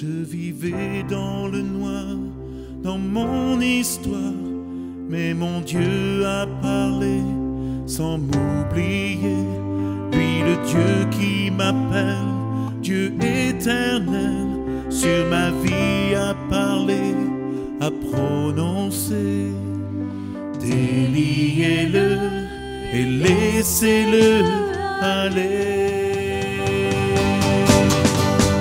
Je vivais dans le noir, dans mon histoire, mais mon Dieu a parlé sans m'oublier. Lui, le Dieu qui m'appelle, Dieu éternel, sur ma vie a parlé, a prononcé. Déliez-le et laissez-le aller.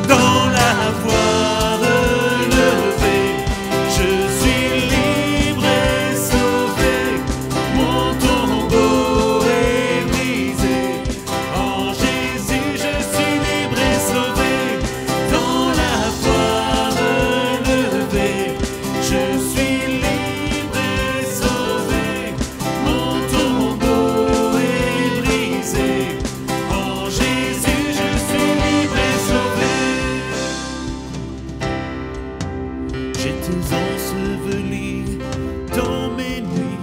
Dans la voie relevée, je suis libre et sauvé. Mon tombeau est brisé. En Jésus, je suis libre et sauvé. Dans la voie relevée, je suis libre et sauvé. Mon tombeau est brisé. En Jésus, je suis libre et sauvé. J'étais enseveli dans mes nuits,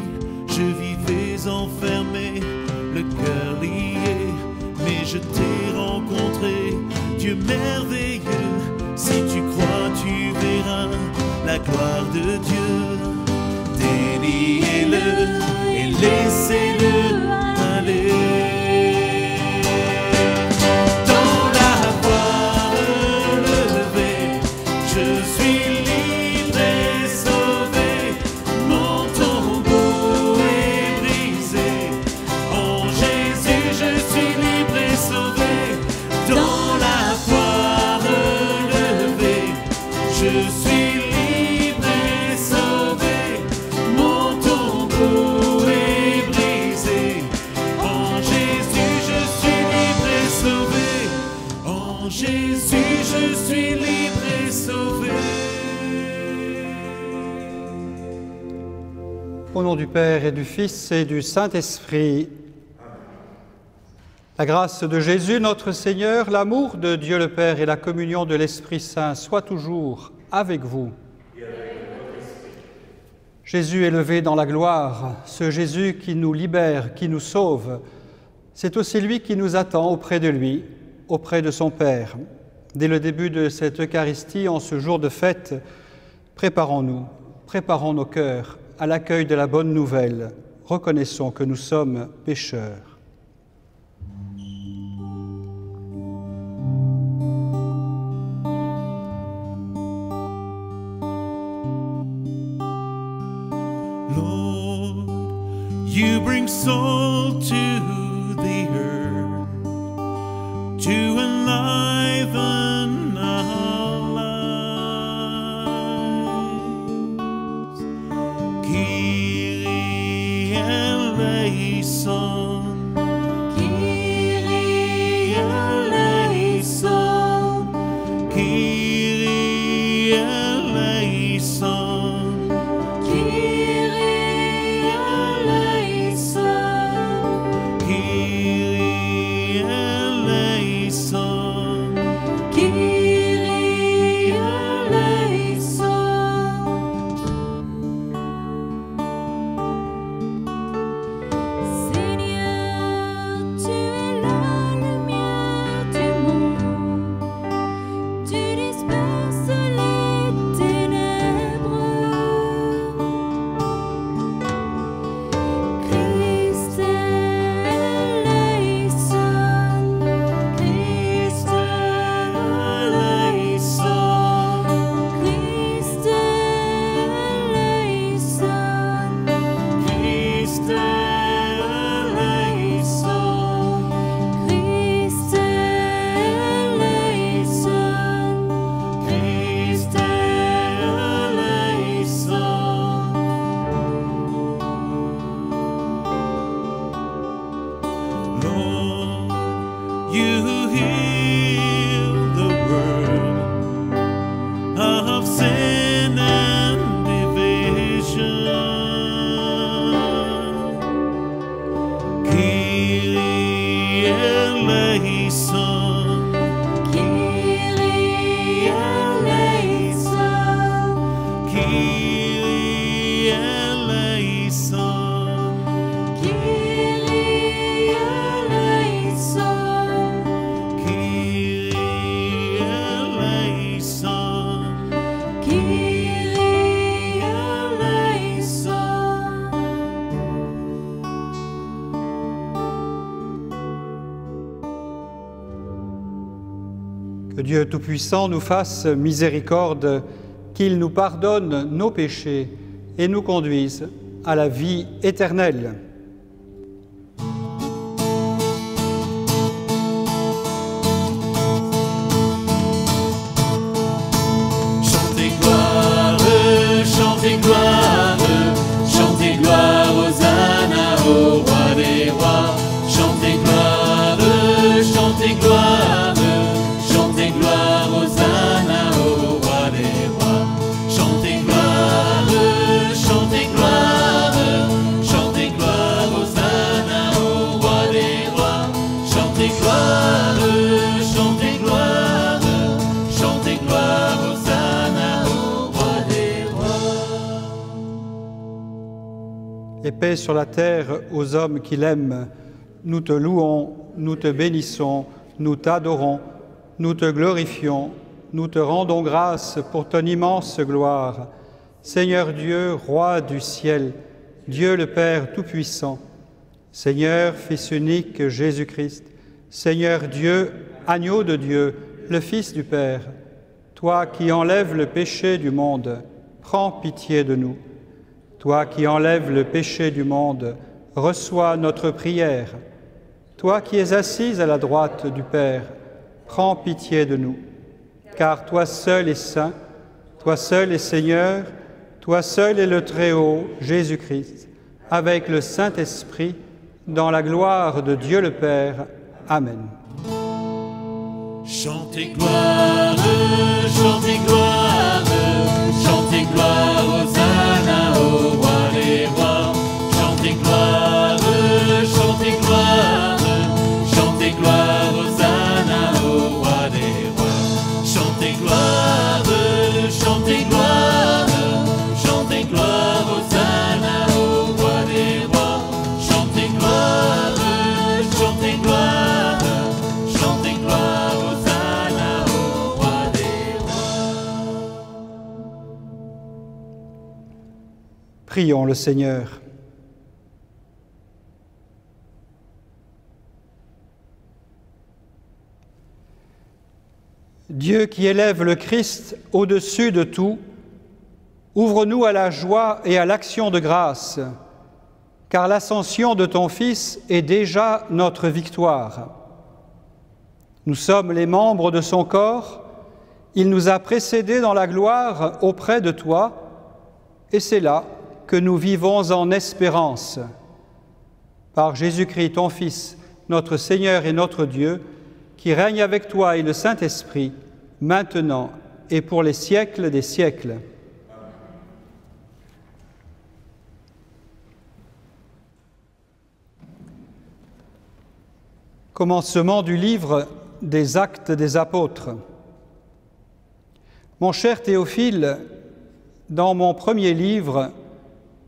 je vivais enfermé, le cœur lié, mais je t'ai rencontré, Dieu merveilleux. Si tu crois, tu verras la gloire de Dieu. Déliez-le et laissez-le aller. Dans la voie relevée, je suis libre et sauvé. Mon tombeau est brisé. En Jésus, je suis libre et sauvé. Dans la voie relevée, je suis libre et sauvé. Mon tombeau est brisé. En Jésus, je suis libre et sauvé. En Jésus, je suis libre et sauvé. Au nom du Père et du Fils et du Saint-Esprit, la grâce de Jésus notre Seigneur, l'amour de Dieu le Père et la communion de l'Esprit Saint soient toujours avec vous. Jésus élevé dans la gloire, ce Jésus qui nous libère, qui nous sauve, c'est aussi lui qui nous attend auprès de lui, auprès de son Père. Dès le début de cette Eucharistie, en ce jour de fête, préparons nos cœurs à l'accueil de la bonne nouvelle. Reconnaissons que nous sommes pécheurs. Lord, you bring salt to the earth to enliven our lives. Kyrie eleison, Kyrie eleison, Kyrie eleison. Kyrie eleison, Kyrie eleison, Kyrie eleison. Seigneur Que Dieu Tout-Puissant nous fasse miséricorde, qu'il nous pardonne nos péchés et nous conduise à la vie éternelle. Chantez gloire, chantez gloire, chantez gloire, Hosanna au roi des rois. Chantez gloire, chantez gloire, chantez gloire, Hosanna au roi des rois. Chantez gloire, chantez gloire, chantez gloire, Hosanna au roi des rois. Chantez gloire, chantez gloire, chantez gloire, Hosanna au roi des rois. Et paix sur la terre aux hommes qui l'aiment. Nous te louons, nous te bénissons, nous t'adorons, nous te glorifions, nous te rendons grâce pour ton immense gloire. Seigneur Dieu, Roi du ciel, Dieu le Père Tout-Puissant, Seigneur, Fils unique Jésus-Christ, Seigneur Dieu, Agneau de Dieu, le Fils du Père, toi qui enlèves le péché du monde, prends pitié de nous. Toi qui enlèves le péché du monde, reçois notre prière. Toi qui es assise à la droite du Père, prends pitié de nous. Car toi seul es saint, toi seul es Seigneur, toi seul es le Très-Haut, Jésus-Christ, avec le Saint-Esprit, dans la gloire de Dieu le Père. Amen. Chantez gloire, chantez gloire, chantez gloire, Hosanna au roi des rois. Chantez gloire, chantez gloire, chantez gloire, Hosanna au roi des rois. Chantez gloire, chantez gloire, chantez gloire, Hosanna au roi des rois. Chantez gloire, chantez gloire, chantez gloire, Hosanna au roi des rois. Prions le Seigneur. Dieu qui élève le Christ au-dessus de tout, ouvre-nous à la joie et à l'action de grâce, car l'ascension de ton Fils est déjà notre victoire. Nous sommes les membres de son corps, il nous a précédés dans la gloire auprès de toi, et c'est là que nous vivons en espérance. Par Jésus-Christ, ton Fils, notre Seigneur et notre Dieu, qui règne avec toi et le Saint-Esprit, maintenant et pour les siècles des siècles. Commencement du livre des Actes des Apôtres. Mon cher Théophile, dans mon premier livre,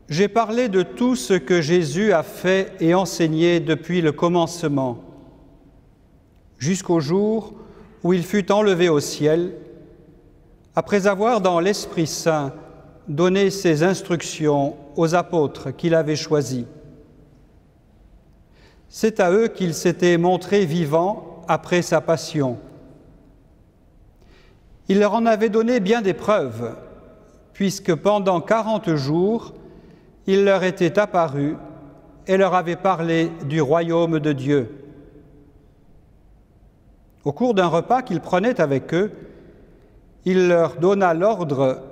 j'ai parlé de tout ce que Jésus a fait et enseigné depuis le commencement, jusqu'au jour où il fut enlevé au ciel, après avoir dans l'Esprit Saint donné ses instructions aux apôtres qu'il avait choisis. C'est à eux qu'il s'était montré vivant après sa passion. Il leur en avait donné bien des preuves, puisque pendant 40 jours, il leur était apparu et leur avait parlé du royaume de Dieu. Au cours d'un repas qu'il prenait avec eux, il leur donna l'ordre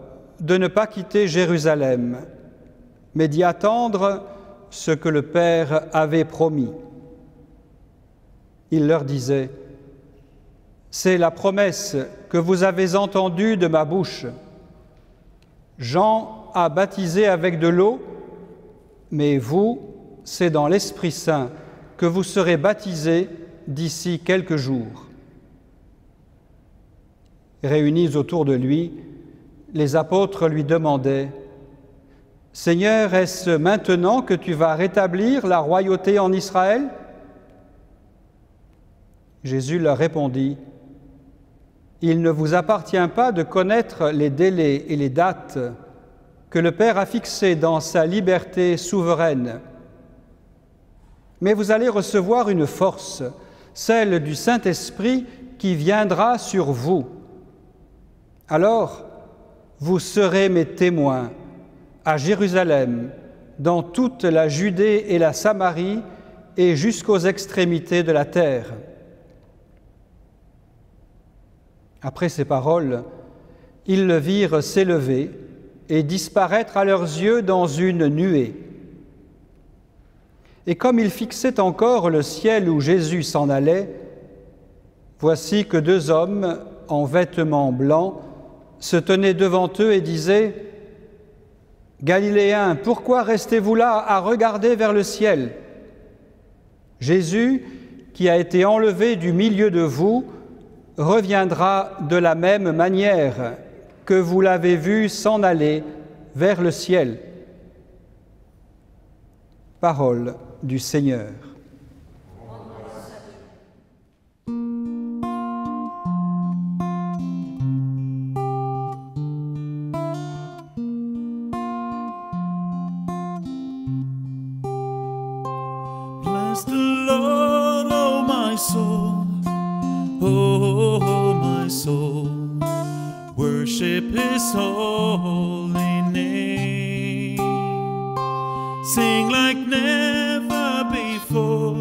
de ne pas quitter Jérusalem, mais d'y attendre ce que le Père avait promis. Il leur disait : « C'est la promesse que vous avez entendue de ma bouche. Jean a baptisé avec de l'eau, mais vous, c'est dans l'Esprit Saint que vous serez baptisés d'ici quelques jours. » Réunis autour de lui, les apôtres lui demandaient : « Seigneur, est-ce maintenant que tu vas rétablir la royauté en Israël ?» Jésus leur répondit : « Il ne vous appartient pas de connaître les délais et les dates que le Père a fixées dans sa liberté souveraine. Mais vous allez recevoir une force, celle du Saint-Esprit qui viendra sur vous. Alors, vous serez mes témoins à Jérusalem, dans toute la Judée et la Samarie et jusqu'aux extrémités de la terre. » Après ces paroles, ils le virent s'élever et disparaître à leurs yeux dans une nuée. Et comme ils fixaient encore le ciel où Jésus s'en allait, voici que 2 hommes en vêtements blancs se tenaient devant eux et disaient « Galiléens, pourquoi restez-vous là à regarder vers le ciel ? Jésus, qui a été enlevé du milieu de vous, reviendra de la même manière que vous l'avez vu s'en aller vers le ciel. » Parole du Seigneur. Bless the Lord, oh my soul, oh my soul, worship His holy name. Sing like never before,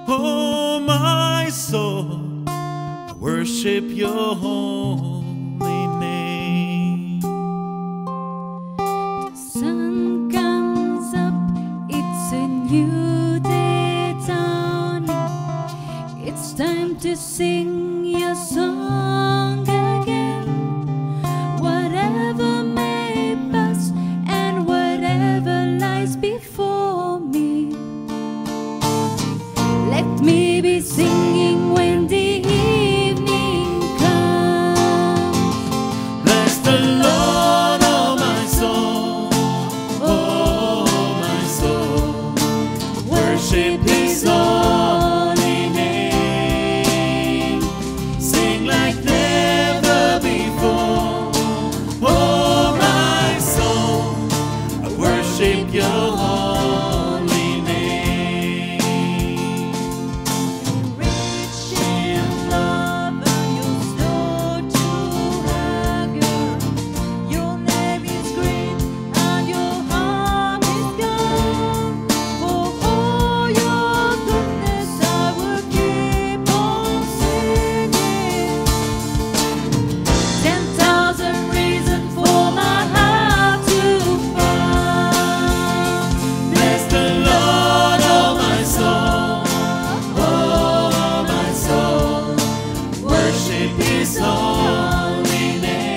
oh my soul, worship your holy name. The sun comes up, it's a new day dawning. It's time to sing your song again. Whatever may pass and whatever lies before me, let me be singing when the evening comes. Bless the Lord, oh my soul, oh my soul, worship His holy name. Sing like never before, oh my soul, I worship your holy name. Rich in love and you're slow to anger. Your name is great and your harm is gone. For all your goodness I will keep on singing. 10,000 reasons for my heart to find. Bless the Lord, oh my soul, oh my soul, worship His holy name.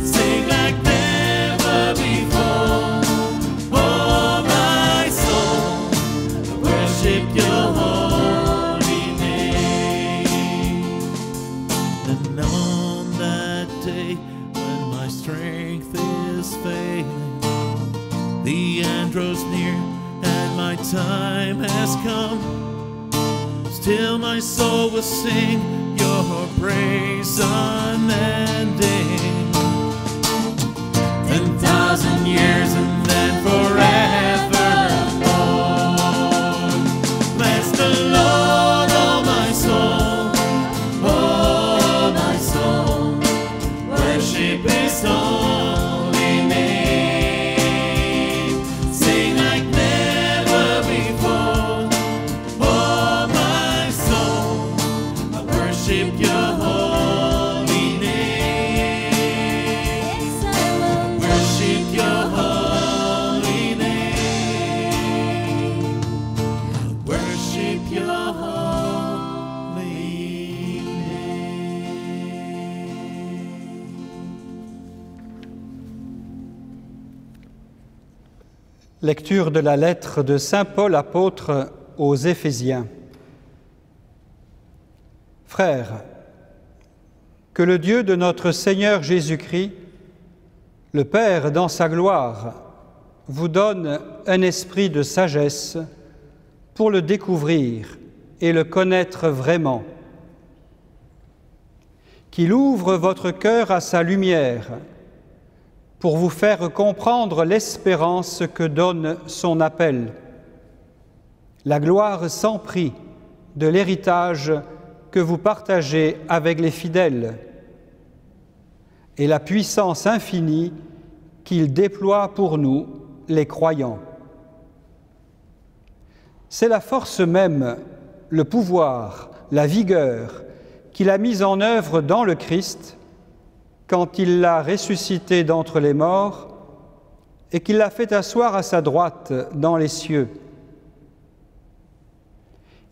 Sing like never before, oh my soul, worship your holy name. And on that day when my strength is failing, the end draws near and my time has come. Still my soul will sing your praise unending. 10,000 years and then forevermore. Bless the Lord, oh my soul, oh my soul, worship His holy name. Sing like never before, oh my soul, I worship your holy name. Yes, I will Worship your holy name. Worship your holy name. Lecture de la lettre de Saint Paul apôtre aux Éphésiens. Frères, que le Dieu de notre Seigneur Jésus-Christ, le Père dans sa gloire, vous donne un esprit de sagesse pour le découvrir et le connaître vraiment, qu'il ouvre votre cœur à sa lumière pour vous faire comprendre l'espérance que donne son appel, la gloire sans prix de l'héritage que vous partagez avec les fidèles et la puissance infinie qu'il déploie pour nous, les croyants. C'est la force même, le pouvoir, la vigueur qu'il a mise en œuvre dans le Christ quand il l'a ressuscité d'entre les morts et qu'il l'a fait asseoir à sa droite dans les cieux.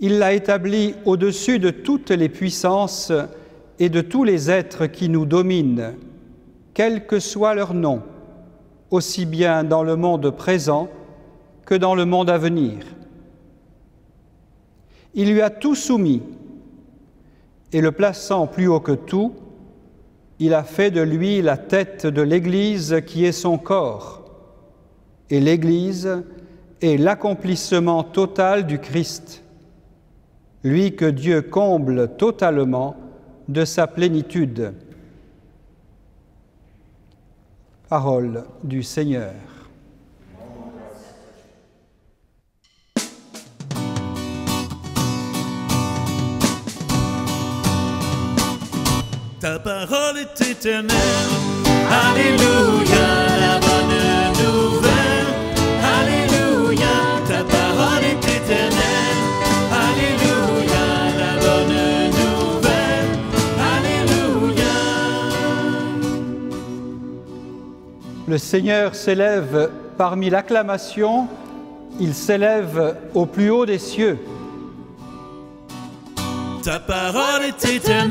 Il l'a établi au-dessus de toutes les puissances et de tous les êtres qui nous dominent, quel que soit leur nom, aussi bien dans le monde présent que dans le monde à venir. Il lui a tout soumis, et le plaçant plus haut que tout, il a fait de lui la tête de l'Église qui est son corps. Et l'Église est l'accomplissement total du Christ, lui que Dieu comble totalement de sa plénitude. Parole du Seigneur. Ta parole est éternelle. Alléluia, la bonne nouvelle. Alléluia, ta parole est éternelle. Alléluia, la bonne nouvelle. Alléluia. Le Seigneur s'élève parmi l'acclamation, il s'élève au plus haut des cieux. Ta parole est éternelle.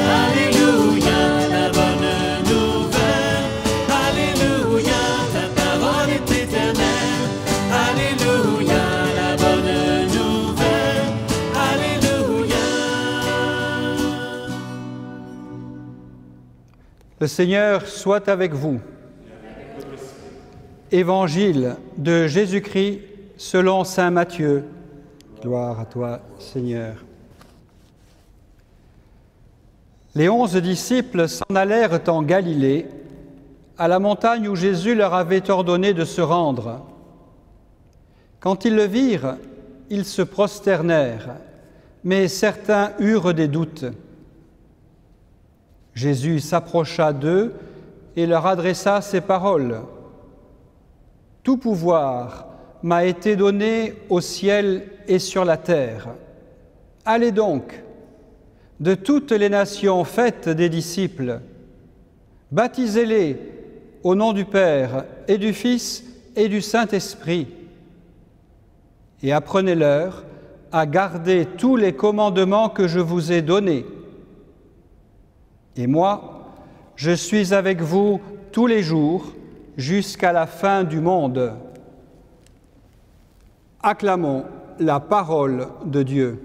Alléluia, la bonne nouvelle. Alléluia, ta parole est éternelle. Alléluia, la bonne nouvelle. Alléluia. Le Seigneur soit avec vous. Évangile de Jésus-Christ selon saint Matthieu. Gloire à toi, Seigneur. Les 11 disciples s'en allèrent en Galilée, à la montagne où Jésus leur avait ordonné de se rendre. Quand ils le virent, ils se prosternèrent, mais certains eurent des doutes. Jésus s'approcha d'eux et leur adressa ces paroles. « Tout pouvoir m'a été donné au ciel et sur la terre. Allez donc, de toutes les nations, faites des disciples. Baptisez-les au nom du Père et du Fils et du Saint-Esprit. Et apprenez-leur à garder tous les commandements que je vous ai donnés. Et moi, je suis avec vous tous les jours jusqu'à la fin du monde. » Acclamons la parole de Dieu.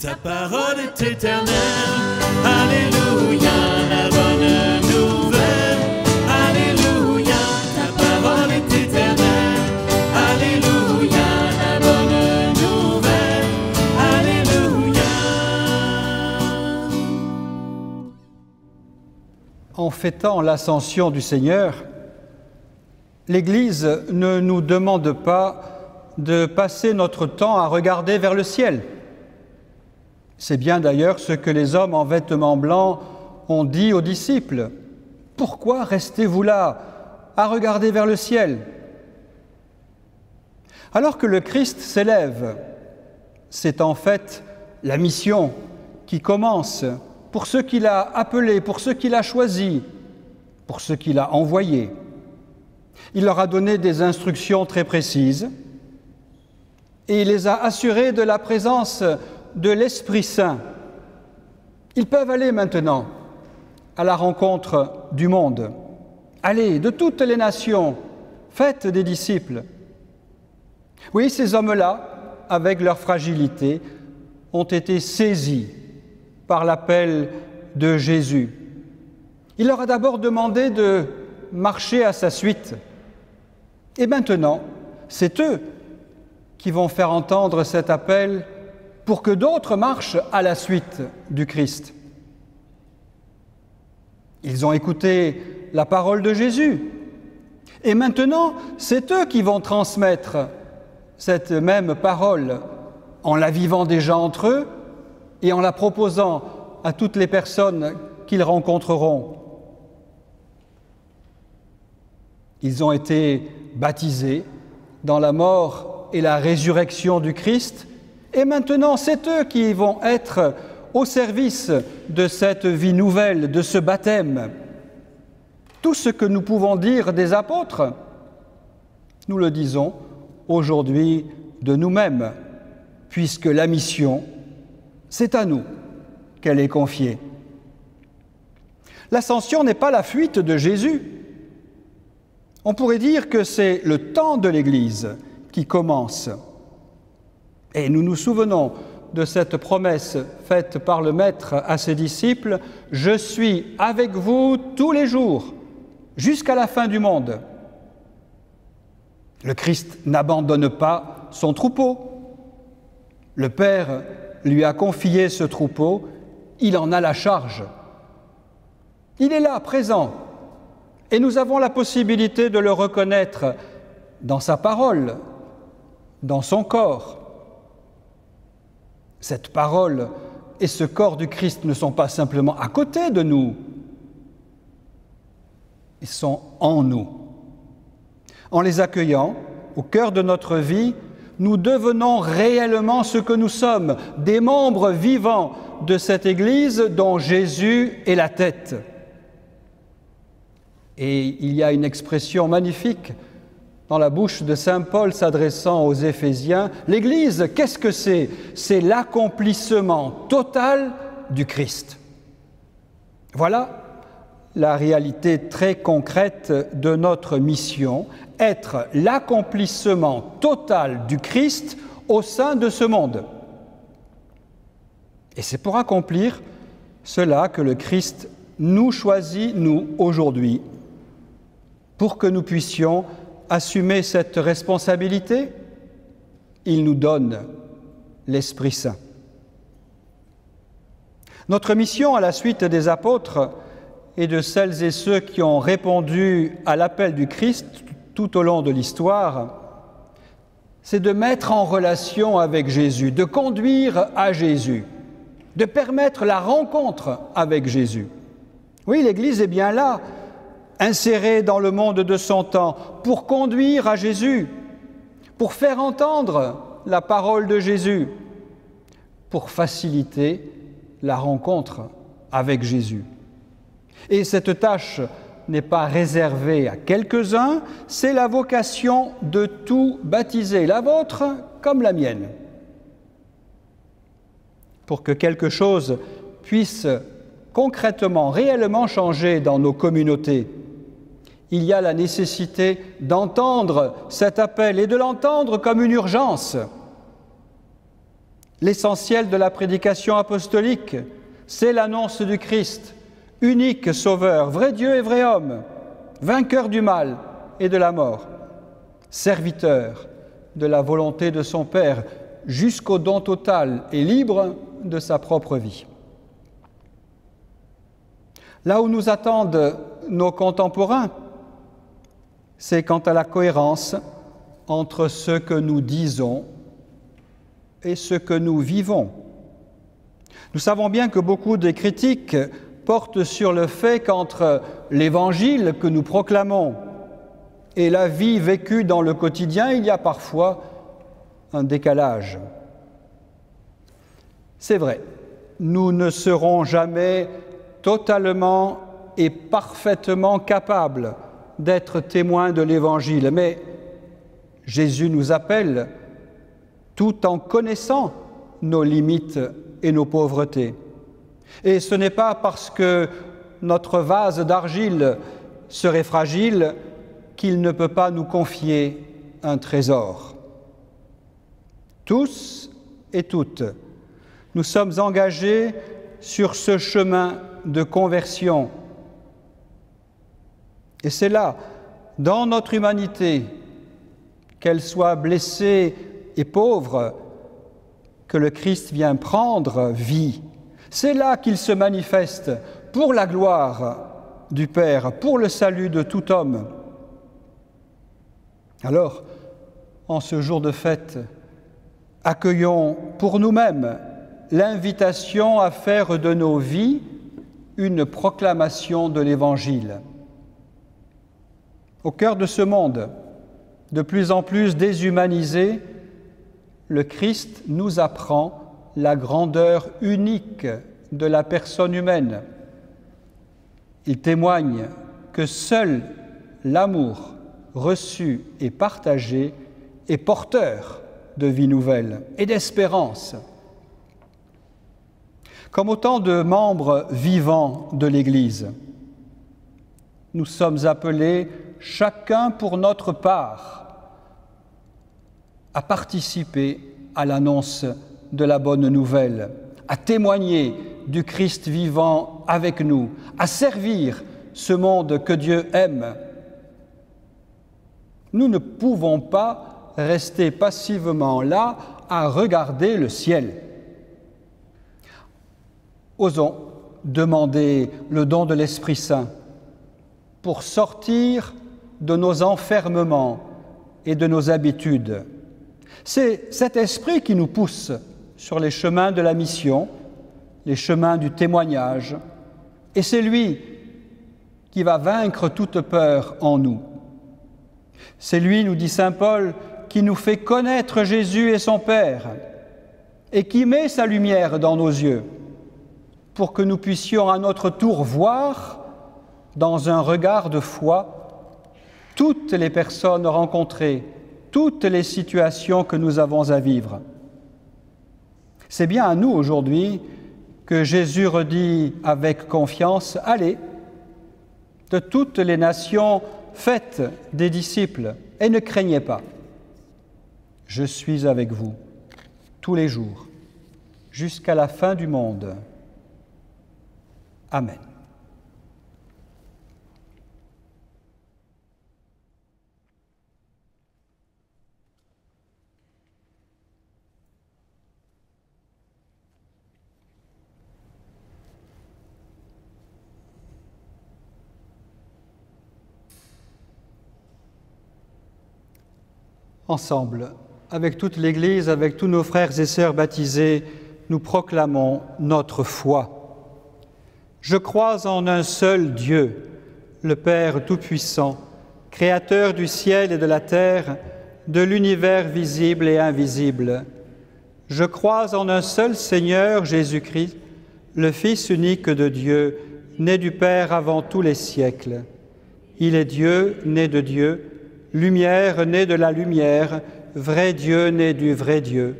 Ta parole est éternelle. Alléluia, la bonne nouvelle. Alléluia, ta parole est éternelle. Alléluia, la bonne nouvelle. Alléluia. En fêtant l'ascension du Seigneur, l'Église ne nous demande pas de passer notre temps à regarder vers le ciel. C'est bien d'ailleurs ce que les hommes en vêtements blancs ont dit aux disciples. « Pourquoi restez-vous là à regarder vers le ciel ?» Alors que le Christ s'élève, c'est en fait la mission qui commence pour ceux qu'il a appelés, pour ceux qu'il a choisis, pour ceux qu'il a envoyés. Il leur a donné des instructions très précises et il les a assurés de la présence de l'Esprit Saint. Ils peuvent aller maintenant à la rencontre du monde. Allez, de toutes les nations, faites des disciples. Oui, ces hommes-là, avec leur fragilité, ont été saisis par l'appel de Jésus. Il leur a d'abord demandé de marcher à sa suite. Et maintenant, c'est eux qui vont faire entendre cet appel pour que d'autres marchent à la suite du Christ. Ils ont écouté la parole de Jésus. Et maintenant, c'est eux qui vont transmettre cette même parole en la vivant déjà entre eux et en la proposant à toutes les personnes qu'ils rencontreront. Ils ont été baptisés dans la mort et la résurrection du Christ, et maintenant c'est eux qui vont être au service de cette vie nouvelle, de ce baptême. Tout ce que nous pouvons dire des apôtres, nous le disons aujourd'hui de nous-mêmes, puisque la mission, c'est à nous qu'elle est confiée. L'ascension n'est pas la fuite de Jésus. On pourrait dire que c'est le temps de l'Église qui commence. Et nous nous souvenons de cette promesse faite par le Maître à ses disciples, « Je suis avec vous tous les jours, jusqu'à la fin du monde. » Le Christ n'abandonne pas son troupeau. Le Père lui a confié ce troupeau, il en a la charge. Il est là, présent, et nous avons la possibilité de le reconnaître dans sa parole, dans son corps. Cette parole et ce corps du Christ ne sont pas simplement à côté de nous, ils sont en nous. En les accueillant au cœur de notre vie, nous devenons réellement ce que nous sommes, des membres vivants de cette Église dont Jésus est la tête. Et il y a une expression magnifique dans la bouche de saint Paul s'adressant aux Éphésiens. L'Église, qu'est-ce que c'est ? C'est l'accomplissement total du Christ. Voilà la réalité très concrète de notre mission, être l'accomplissement total du Christ au sein de ce monde. Et c'est pour accomplir cela que le Christ nous choisit, nous, aujourd'hui, pour que nous puissions assumer cette responsabilité. Il nous donne l'Esprit Saint. Notre mission à la suite des apôtres et de celles et ceux qui ont répondu à l'appel du Christ tout au long de l'histoire, c'est de mettre en relation avec Jésus, de conduire à Jésus, de permettre la rencontre avec Jésus. Oui, l'Église est bien là, insérée dans le monde de son temps, pour conduire à Jésus, pour faire entendre la parole de Jésus, pour faciliter la rencontre avec Jésus. Et cette tâche n'est pas réservée à quelques-uns, c'est la vocation de tout baptiser, la vôtre comme la mienne. Pour que quelque chose puisse concrètement, réellement changer dans nos communautés, il y a la nécessité d'entendre cet appel et de l'entendre comme une urgence. L'essentiel de la prédication apostolique, c'est l'annonce du Christ, unique Sauveur, vrai Dieu et vrai homme, vainqueur du mal et de la mort, serviteur de la volonté de son Père jusqu'au don total et libre de sa propre vie. Là où nous attendent nos contemporains, c'est quant à la cohérence entre ce que nous disons et ce que nous vivons. Nous savons bien que beaucoup de critiques portent sur le fait qu'entre l'Évangile que nous proclamons et la vie vécue dans le quotidien, il y a parfois un décalage. C'est vrai, nous ne serons jamais totalement et parfaitement capables d'être témoins de l'Évangile, mais Jésus nous appelle tout en connaissant nos limites et nos pauvretés. Et ce n'est pas parce que notre vase d'argile serait fragile qu'il ne peut pas nous confier un trésor. Tous et toutes, nous sommes engagés sur ce chemin de conversion. Et c'est là, dans notre humanité, qu'elle soit blessée et pauvre, que le Christ vient prendre vie. C'est là qu'il se manifeste pour la gloire du Père pour le salut de tout homme. Alors, en ce jour de fête, accueillons pour nous-mêmes l'invitation à faire de nos vies une proclamation de l'Évangile. Au cœur de ce monde, de plus en plus déshumanisé, le Christ nous apprend la grandeur unique de la personne humaine. Il témoigne que seul l'amour reçu et partagé est porteur de vie nouvelle et d'espérance. Comme autant de membres vivants de l'Église, nous sommes appelés, chacun pour notre part, à participer à l'annonce de la bonne nouvelle, à témoigner du Christ vivant avec nous, à servir ce monde que Dieu aime. Nous ne pouvons pas rester passivement là à regarder le ciel. Osons demander le don de l'Esprit Saint pour sortir de nos enfermements et de nos habitudes. C'est cet esprit qui nous pousse sur les chemins de la mission, les chemins du témoignage, et c'est lui qui va vaincre toute peur en nous. C'est lui, nous dit saint Paul, qui nous fait connaître Jésus et son Père, et qui met sa lumière dans nos yeux, pour que nous puissions à notre tour voir, dans un regard de foi, toutes les personnes rencontrées, toutes les situations que nous avons à vivre. C'est bien à nous aujourd'hui que Jésus redit avec confiance, « Allez, de toutes les nations, faites des disciples et ne craignez pas. Je suis avec vous tous les jours, jusqu'à la fin du monde. » Amen. Ensemble, avec toute l'Église, avec tous nos frères et sœurs baptisés, nous proclamons notre foi. Je crois en un seul Dieu, le Père Tout-Puissant, Créateur du ciel et de la terre, de l'univers visible et invisible. Je crois en un seul Seigneur, Jésus-Christ, le Fils unique de Dieu, né du Père avant tous les siècles. Il est Dieu, né de Dieu, lumière née de la lumière, vrai Dieu né du vrai Dieu.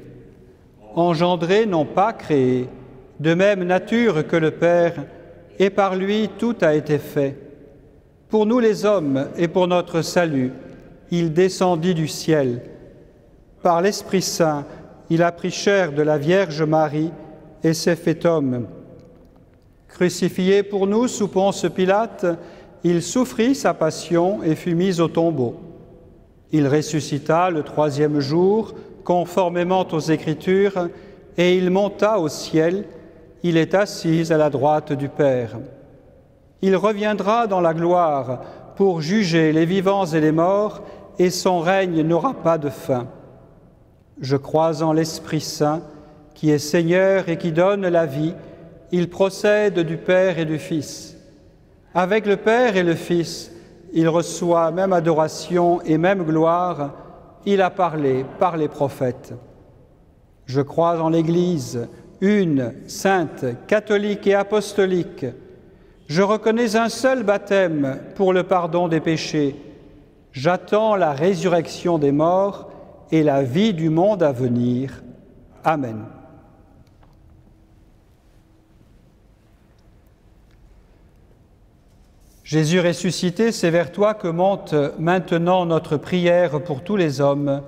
Engendré, non pas créé, de même nature que le Père, et par lui tout a été fait. Pour nous les hommes et pour notre salut, il descendit du ciel. Par l'Esprit Saint, il a pris chair de la Vierge Marie et s'est fait homme. Crucifié pour nous sous Ponce Pilate, il souffrit sa passion et fut mis au tombeau. Il ressuscita le troisième jour, conformément aux Écritures, et il monta au ciel. Il est assis à la droite du Père. Il reviendra dans la gloire pour juger les vivants et les morts, et son règne n'aura pas de fin. Je crois en l'Esprit Saint, qui est Seigneur et qui donne la vie. Il procède du Père et du Fils. Avec le Père et le Fils, il reçoit même adoration et même gloire. Il a parlé par les prophètes. Je crois en l'Église, une, sainte, catholique et apostolique. Je reconnais un seul baptême pour le pardon des péchés. J'attends la résurrection des morts et la vie du monde à venir. Amen. Jésus ressuscité, c'est vers toi que monte maintenant notre prière pour tous les hommes.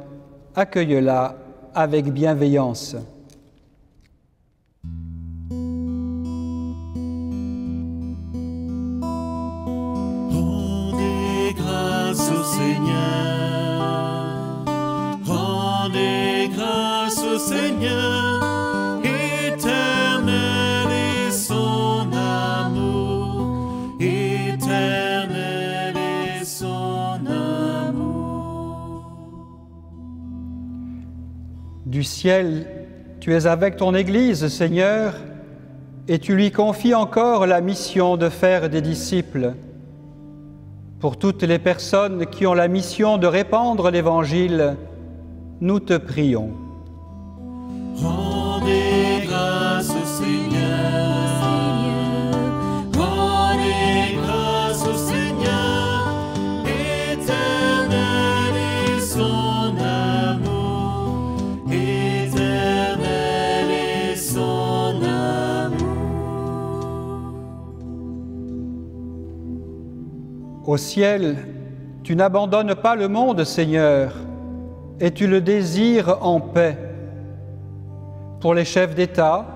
Accueille-la avec bienveillance. Rendez grâce au Seigneur, rendez grâce au Seigneur, éternel est son amour, éternel ciel, tu es avec ton Église, Seigneur, et tu lui confies encore la mission de faire des disciples. Pour toutes les personnes qui ont la mission de répandre l'Évangile, nous te prions. Rendez grâce au Seigneur. Rendez grâce au Seigneur. Éternel est son amour. Éternel est son amour. Au ciel, tu n'abandonnes pas le monde, Seigneur, et tu le désires en paix. Pour les chefs d'État,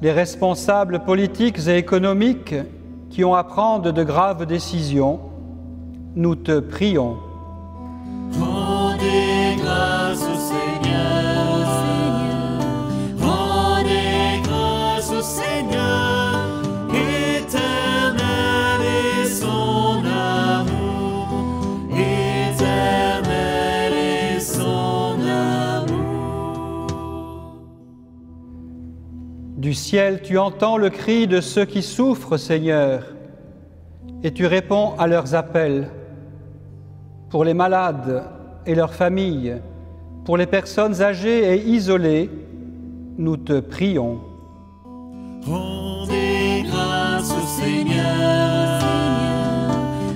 les responsables politiques et économiques qui ont à prendre de graves décisions, nous te prions. Rendez grâce au Seigneur. Rendez grâce au Seigneur. Éternel est son amour. Éternel est son amour. Du ciel, tu entends le cri de ceux qui souffrent, Seigneur, et tu réponds à leurs appels. Pour les malades et leurs familles, pour les personnes âgées et isolées, nous te prions. Rendez grâce au Seigneur.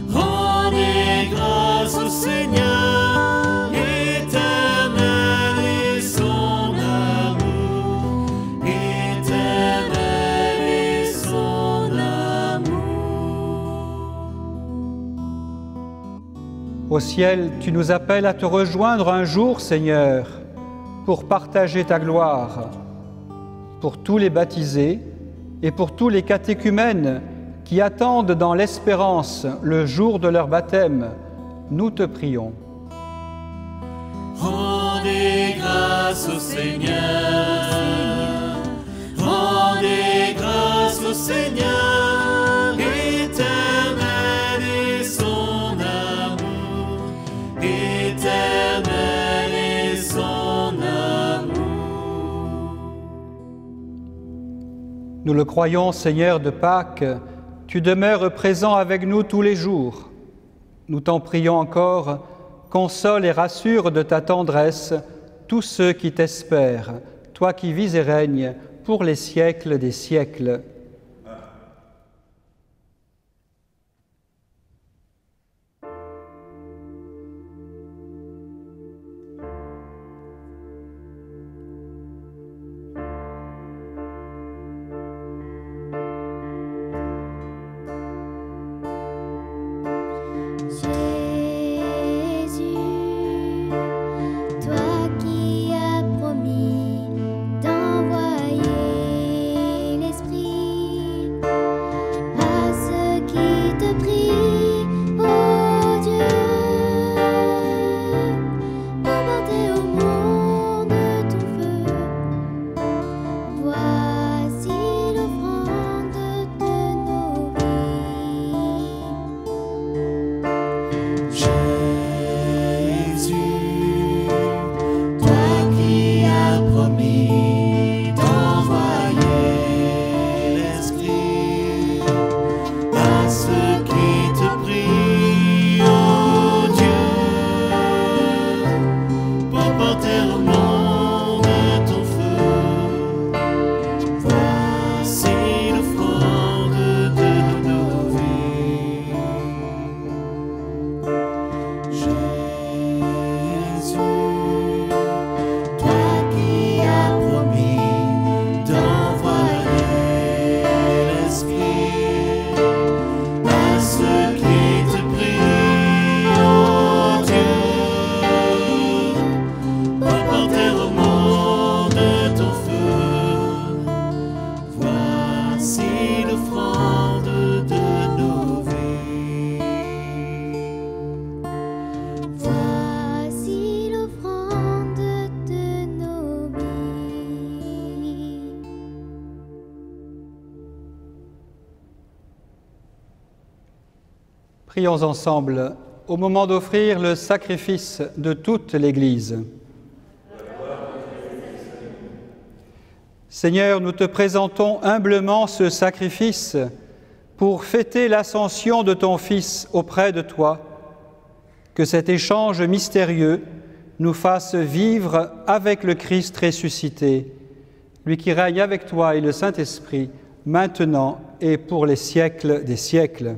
Rendez grâce au Seigneur. Éternel est son amour. Éternel est son amour. Au ciel, tu nous appelles à te rejoindre un jour, Seigneur, pour partager ta gloire. Pour tous les baptisés et pour tous les catéchumènes qui attendent dans l'espérance le jour de leur baptême, nous te prions. Rendez grâce au Seigneur. Rendez grâce au Seigneur. Éternel est son amour. Éternel est son amour. Nous le croyons, Seigneur de Pâques, tu demeures présent avec nous tous les jours. Nous t'en prions encore, console et rassure de ta tendresse tous ceux qui t'espèrent, toi qui vis et règnes pour les siècles des siècles. Jésus, toi qui as promis d'envoyer l'Esprit à ceux qui te prient, ô Dieu, apportez au monde ton feu. Voici l'offrande de nos vies. Jésus, toi qui as promis d'envoyer l'Esprit à ceux qui te prient, ô Dieu, pour porter au monde ton feu. Voici l'offrande de nos vies. Jésus, toi qui as promis d'envoyer l'Esprit à ceux qui te prient, ô Dieu, pour porter au monde ton feu. Voici l'offrande de nos vies. Voici l'offrande de nos vies. Prions ensemble au moment d'offrir le sacrifice de toute l'Église. Seigneur, nous te présentons humblement ce sacrifice pour fêter l'ascension de ton Fils auprès de toi. Que cet échange mystérieux nous fasse vivre avec le Christ ressuscité, lui qui règne avec toi et le Saint-Esprit, maintenant et pour les siècles des siècles.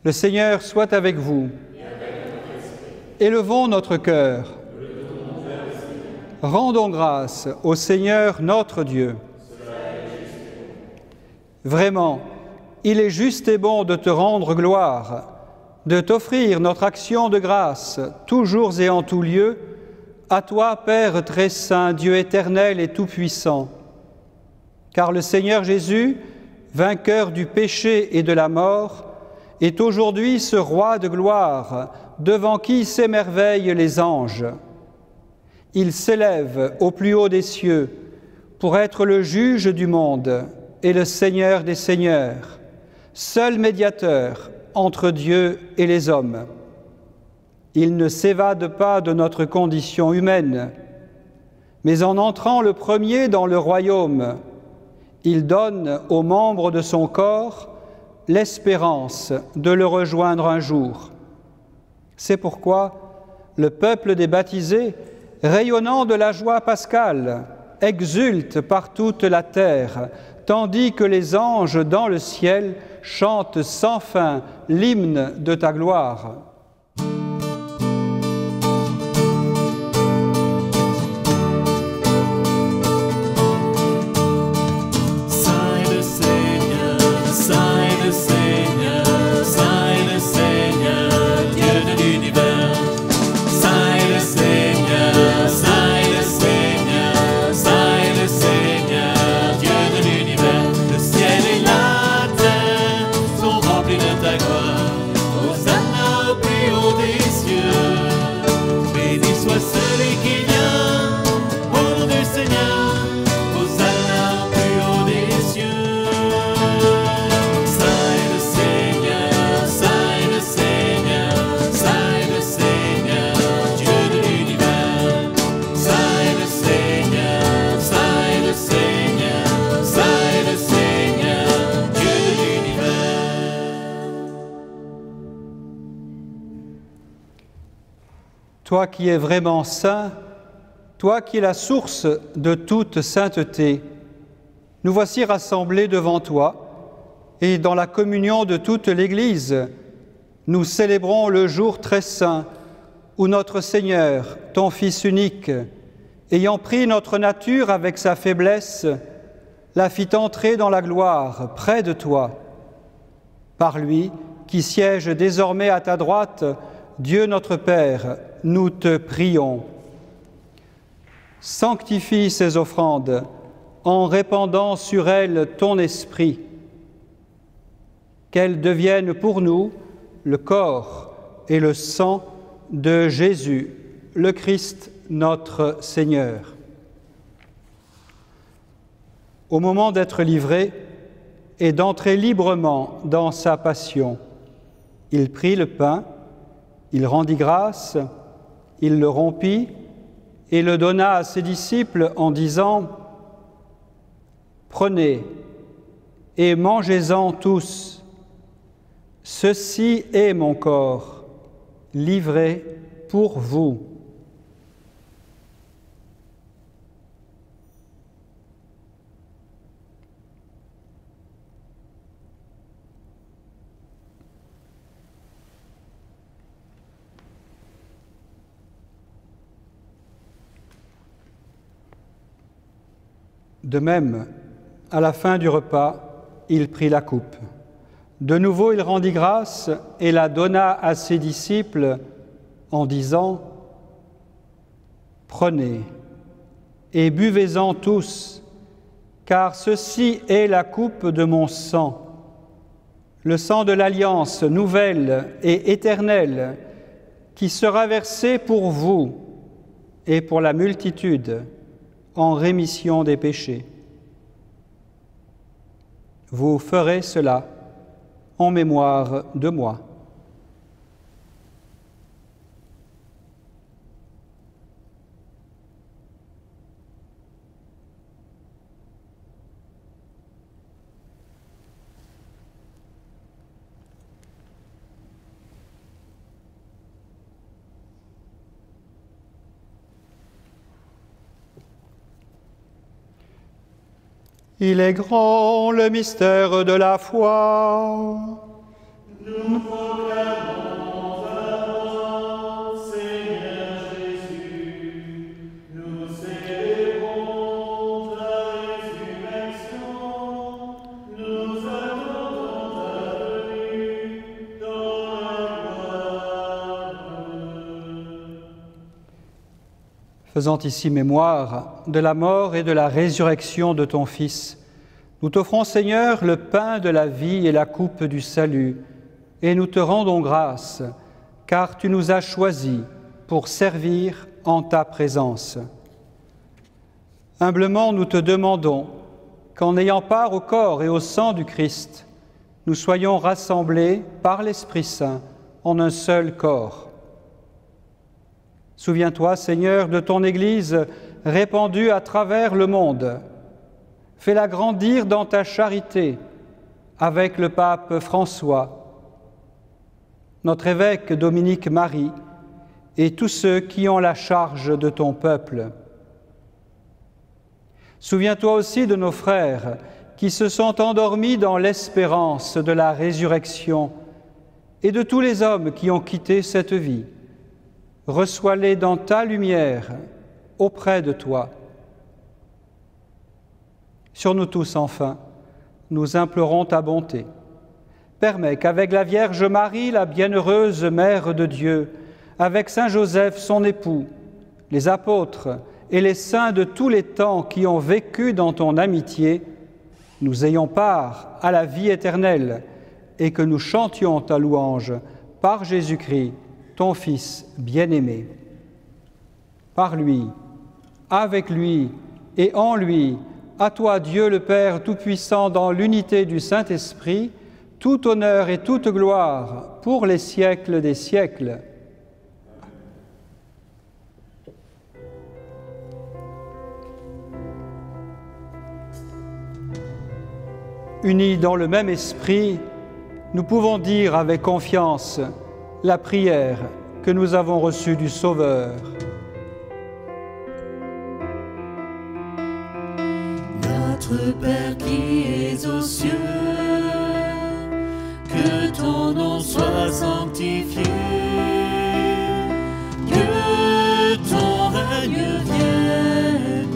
Le Seigneur soit avec vous. Élevons notre cœur. Rendons grâce au Seigneur notre Dieu. Vraiment, il est juste et bon de te rendre gloire, de t'offrir notre action de grâce, toujours et en tout lieu, à toi, Père très saint, Dieu éternel et tout-puissant. Car le Seigneur Jésus, vainqueur du péché et de la mort, est aujourd'hui ce roi de gloire, devant qui s'émerveillent les anges. Il s'élève au plus haut des cieux pour être le juge du monde et le Seigneur des seigneurs, seul médiateur entre Dieu et les hommes. Il ne s'évade pas de notre condition humaine, mais en entrant le premier dans le royaume, il donne aux membres de son corps l'espérance de le rejoindre un jour. C'est pourquoi le peuple des baptisés, rayonnant de la joie pascale, exulte par toute la terre, tandis que les anges dans le ciel chantent sans fin l'hymne de ta gloire. Saint le Seigneur, Saint le Seigneur, Saint le Seigneur, Dieu de l'univers. Saint le Seigneur, Saint le Seigneur, Saint le Seigneur, Dieu de l'univers. Le ciel et la terre sont remplis de ta gloire. Hosanna au plus haut des cieux. Béni soit celui qui vient au nom du Seigneur. Hosanna au plus haut des cieux. Saint le Seigneur, Saint le Seigneur, Saint le Seigneur, Dieu de l'univers. Saint le Seigneur, Saint le Seigneur, Saint le Seigneur, Dieu de l'univers. Toi qui es vraiment saint, toi qui es la source de toute sainteté, nous voici rassemblés devant toi, et dans la communion de toute l'Église, nous célébrons le jour très saint où notre Seigneur, ton Fils unique, ayant pris notre nature avec sa faiblesse, la fit entrer dans la gloire près de toi. Par lui, qui siège désormais à ta droite, Dieu notre Père, nous te prions. Sanctifie ces offrandes en répandant sur elles ton esprit, qu'elles deviennent pour nous le corps et le sang de Jésus, le Christ notre Seigneur. Au moment d'être livré et d'entrer librement dans sa passion, il prit le pain, il rendit grâce, il le rompit et le donna à ses disciples en disant « Prenez et mangez-en tous. Ceci est mon corps, livré pour vous. » De même, à la fin du repas, il prit la coupe. De nouveau, il rendit grâce et la donna à ses disciples en disant « Prenez et buvez-en tous, car ceci est la coupe de mon sang, le sang de l'alliance nouvelle et éternelle qui sera versé pour vous et pour la multitude en rémission des péchés. Vous ferez cela en mémoire de moi. » Il est grand le mystère de la foi. Nous proclamons à toi, Seigneur Jésus. Nous célébrons ta résurrection. Nous attendons ta venue dans la gloire. Faisant ici mémoire de la mort et de la résurrection de ton Fils, nous t'offrons, Seigneur, le pain de la vie et la coupe du salut, et nous te rendons grâce, car tu nous as choisis pour servir en ta présence. Humblement, nous te demandons qu'en ayant part au corps et au sang du Christ, nous soyons rassemblés par l'Esprit Saint en un seul corps. Souviens-toi, Seigneur, de ton Église répandue à travers le monde. Fais-la grandir dans ta charité avec le pape François, notre évêque Dominique Marie et tous ceux qui ont la charge de ton peuple. Souviens-toi aussi de nos frères qui se sont endormis dans l'espérance de la résurrection et de tous les hommes qui ont quitté cette vie. Reçois-les dans ta lumière auprès de toi. Sur nous tous, enfin, nous implorons ta bonté. Permets qu'avec la Vierge Marie, la bienheureuse Mère de Dieu, avec Saint Joseph, son époux, les apôtres et les saints de tous les temps qui ont vécu dans ton amitié, nous ayons part à la vie éternelle et que nous chantions ta louange par Jésus-Christ, ton Fils bien-aimé. Par lui, avec lui et en lui, à toi, Dieu le Père Tout-Puissant, dans l'unité du Saint-Esprit, tout honneur et toute gloire pour les siècles des siècles. Unis dans le même esprit, nous pouvons dire avec confiance la prière que nous avons reçue du Sauveur. Notre Père qui es aux cieux, que ton nom soit sanctifié, que ton règne vienne,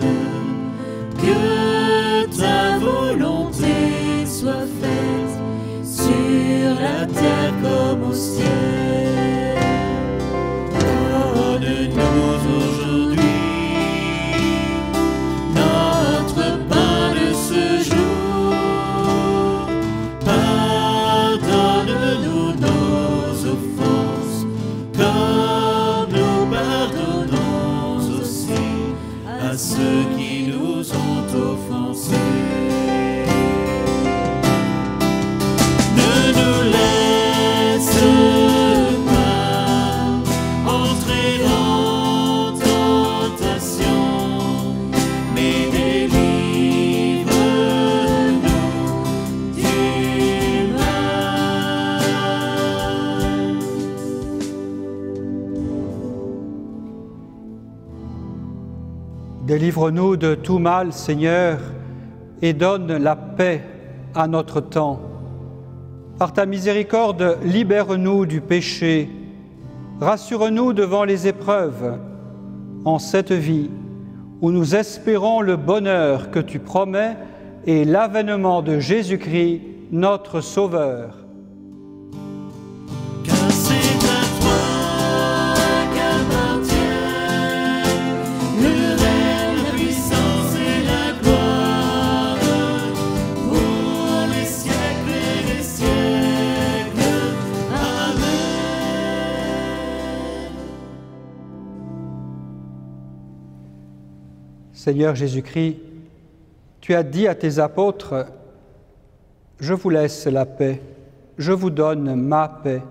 que ta volonté soit faite sur la terre comme au ciel. Donne-nous aujourd'hui notre pain de ce jour. Pardonne-nous nos offenses, comme nous pardonnons aussi à ceux qui nous ont offensés. Ne nous laisse pas entrer en tentation, mais délivre-nous du mal. Délivre-nous de tout mal, Seigneur, et donne la paix à notre temps. Par ta miséricorde, libère-nous du péché. Rassure-nous devant les épreuves. En cette vie où nous espérons le bonheur que tu promets et l'avènement de Jésus-Christ, notre Sauveur. Car c'est à toi qu'appartient le règne, la puissance et la gloire pour les siècles et les siècles. Amen. Seigneur Jésus-Christ, tu as dit à tes apôtres, « Je vous laisse la paix, je vous donne ma paix. »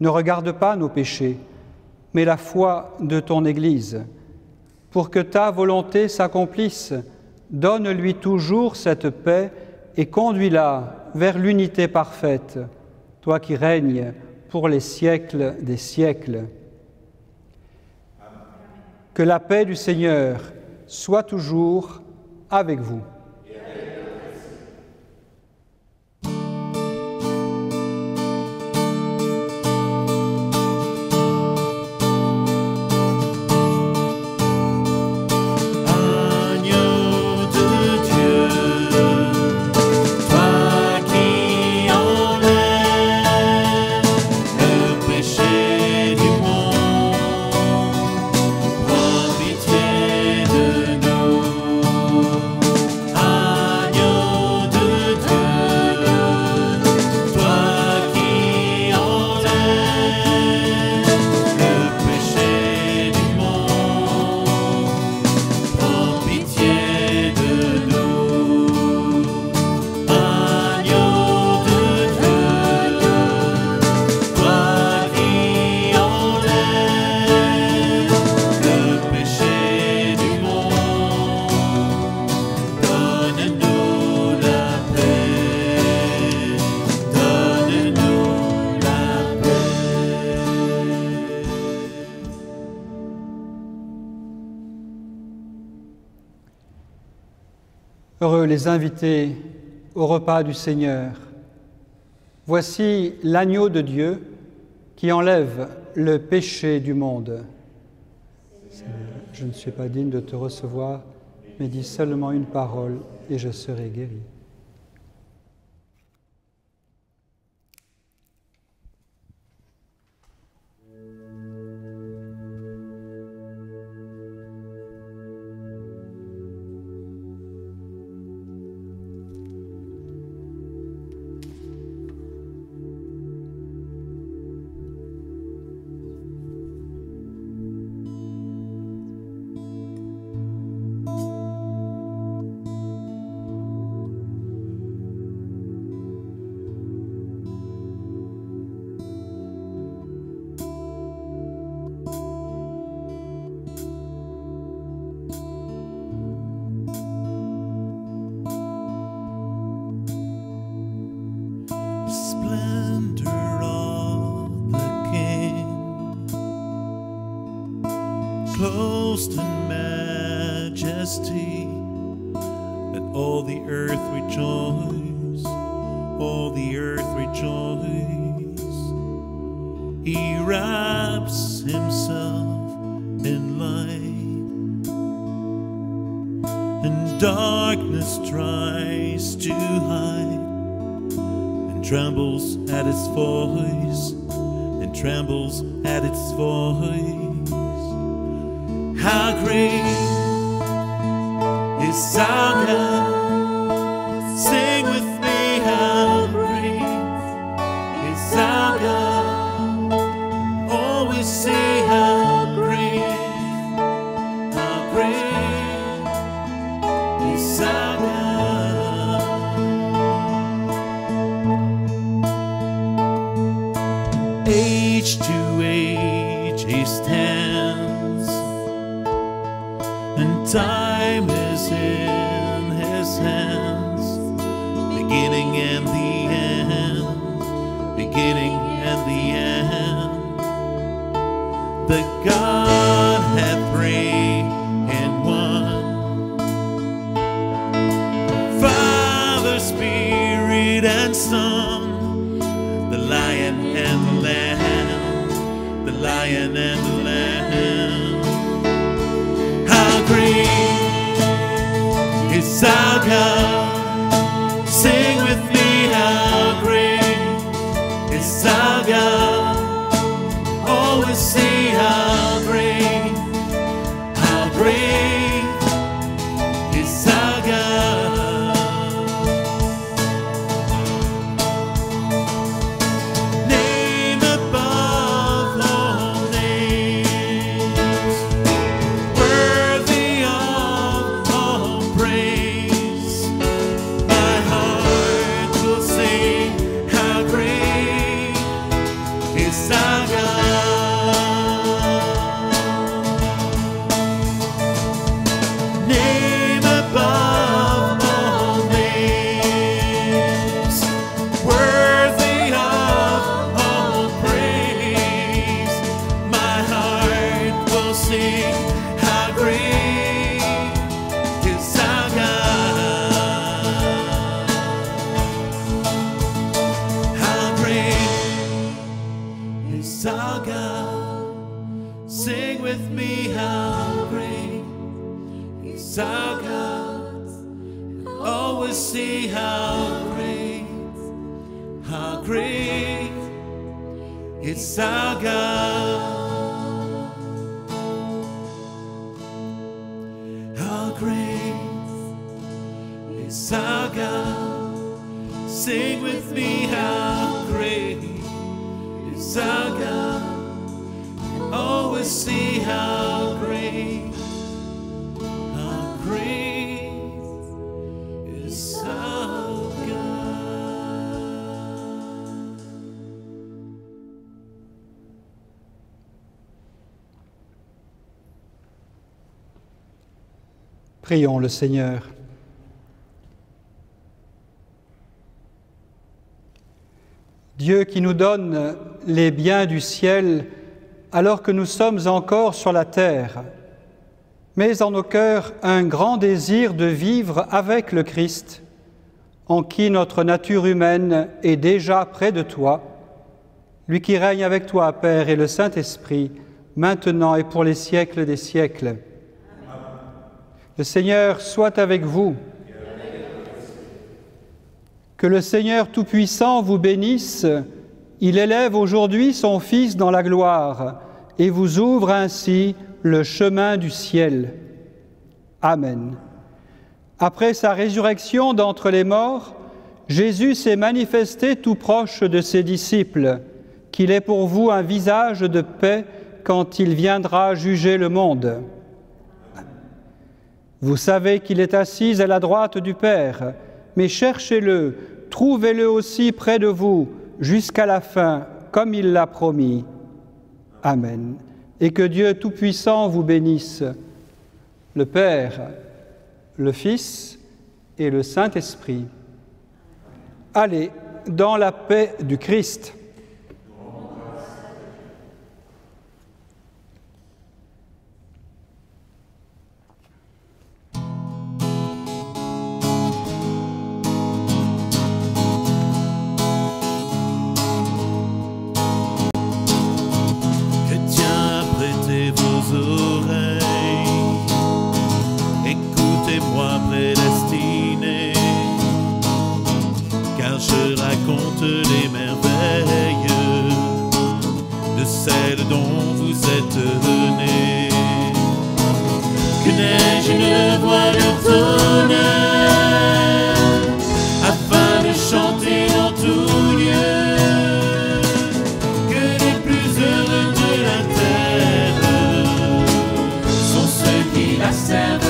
Ne regarde pas nos péchés, mais la foi de ton Église. Pour que ta volonté s'accomplisse, donne-lui toujours cette paix et conduis-la vers l'unité parfaite, toi qui règnes pour les siècles des siècles. Que la paix du Seigneur soit toujours avec vous. Agneau de Dieu, toi qui enlèves le péché du monde, prends pitié de nous. Agneau de Dieu, toi qui enlèves le péché du monde, prends pitié de nous. Agneau de Dieu, toi qui enlèves le péché du monde, donne-nous la paix, donne-nous la paix. Heureux les invités au repas du Seigneur. Voici l'agneau de Dieu qui enlève le péché du monde. Seigneur, je ne suis pas digne de te recevoir, mais dis seulement une parole et je serai guéri. The splendor of the King, clothed in majesty, let all the earth rejoice, all the earth rejoice. He wraps himself in light, and darkness tries to hide, and trembles at its voice, and trembles at its voice. How great is our God? Sing with me, how great is our God? Always say how great is our God. Age to age he stands, and time is in his hands, beginning and the end, beginning and the end. The Godhead three in one, Father, Spirit, and Son, the Lion and the Lamb, the Lion and the Lamb. How great is our God? Sing with me, how great is our God? Always see how great is our God. Name above all names, worthy of all praise. our God. Always see how great is our God. How great is our God. Sing with me, how great is our God. Always see how great is our God. Prions le Seigneur. Dieu qui nous donne les biens du ciel alors que nous sommes encore sur la terre, mets en nos cœurs un grand désir de vivre avec le Christ, en qui notre nature humaine est déjà près de toi, lui qui règne avec toi, Père, et le Saint-Esprit, maintenant et pour les siècles des siècles. Le Seigneur soit avec vous. Que le Seigneur Tout-Puissant vous bénisse. Il élève aujourd'hui son Fils dans la gloire et vous ouvre ainsi le chemin du ciel. Amen. Après sa résurrection d'entre les morts, Jésus s'est manifesté tout proche de ses disciples, qu'il est pour vous un visage de paix quand il viendra juger le monde. Vous savez qu'il est assis à la droite du Père, mais cherchez-le, trouvez-le aussi près de vous, jusqu'à la fin, comme il l'a promis. Amen. Et que Dieu Tout-Puissant vous bénisse, le Père, le Fils et le Saint-Esprit. Allez dans la paix du Christ. Écoutez-moi prédestiné, car je raconte les merveilles de celles dont vous êtes nés. Que n'ai-je une voix de tonnerre, afin de chanter dans tout lieu, que les plus heureux de la terre sont ceux qui la servent.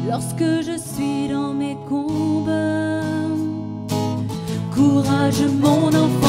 Lorsque je suis dans mes combats, courage mon enfant.